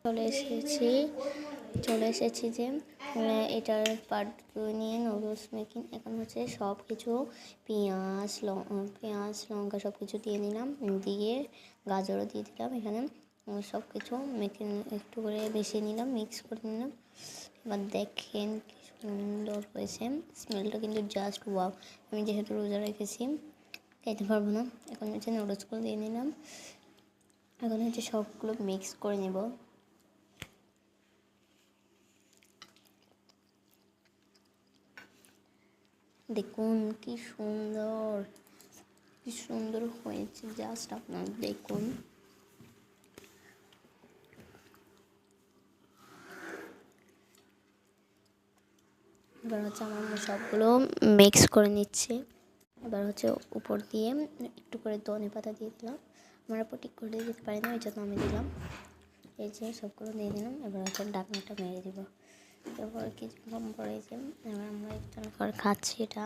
চলে এসেছি যে এটার পার্ট 2 নিয়ে নুডলস মেকিং। এখন হচ্ছে সব কিছু পেঁয়াজ লঙ্কা সব কিছু দিয়ে নিলাম, দিয়ে গাজরও দিয়ে দিলাম। এখানে সব কিছু মেখে একটু করে বেশি নিলাম, মিক্স করে নিলাম। এবার দেখেন কি সুন্দর হয়েছে, স্মেলটা কিন্তু জাস্ট ওয়াও। আমি যেহেতু রোজা রেখেছি খেতে পারবো না। এখন হচ্ছে নুডলসগুলো দিয়ে নিলাম। এখন হচ্ছে সবগুলো মিক্স করে নেব। দেখুন কি সুন্দর হয়েছে, জাস্ট আপনারা দেখুন। এবার হচ্ছে আমার সবগুলো মিক্স করে নিচ্ছে। এবার হচ্ছে উপর দিয়ে একটু করে ধনেপাতা দিয়ে দিলাম। আমরা ঠিক করে দিতে পারি না, ওই জন্য আমি দিলাম। এই যে সবগুলো দিয়ে দিলাম। এবার হচ্ছে ঢাকনাটা মেরে দিব। এরপর কিছুক্ষণ পরে যে এবার আমরা একটা করে খাচ্ছি এটা।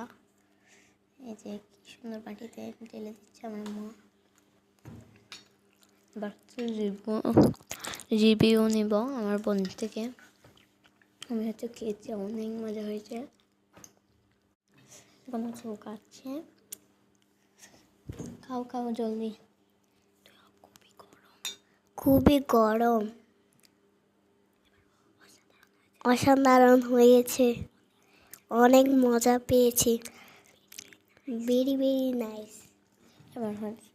এই যে কি সুন্দর বাটিতে ঢেলে দিচ্ছে আমার মা। এবার হচ্ছে রিভিউ নিব আমার বোন থেকে। আমি হচ্ছে খেয়েছি, অনেক মজা হয়েছে। এখন হচ্ছে ও খাচ্ছে। খাও জলদি। খুবই গরম, অসাধারণ হয়েছে, অনেক মজা পেয়েছি, ভেরি ভেরি নাইস। এবার হচ্ছে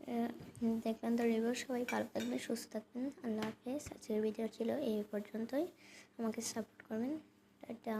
দেখবেন তো রিভিউ। সবাই ভালো থাকবেন, সুস্থ থাকবেন। আল্লাহ হাফেজ। আজকের ভিডিও ছিল এই পর্যন্তই। আমাকে সাপোর্ট করবেন। টাটা।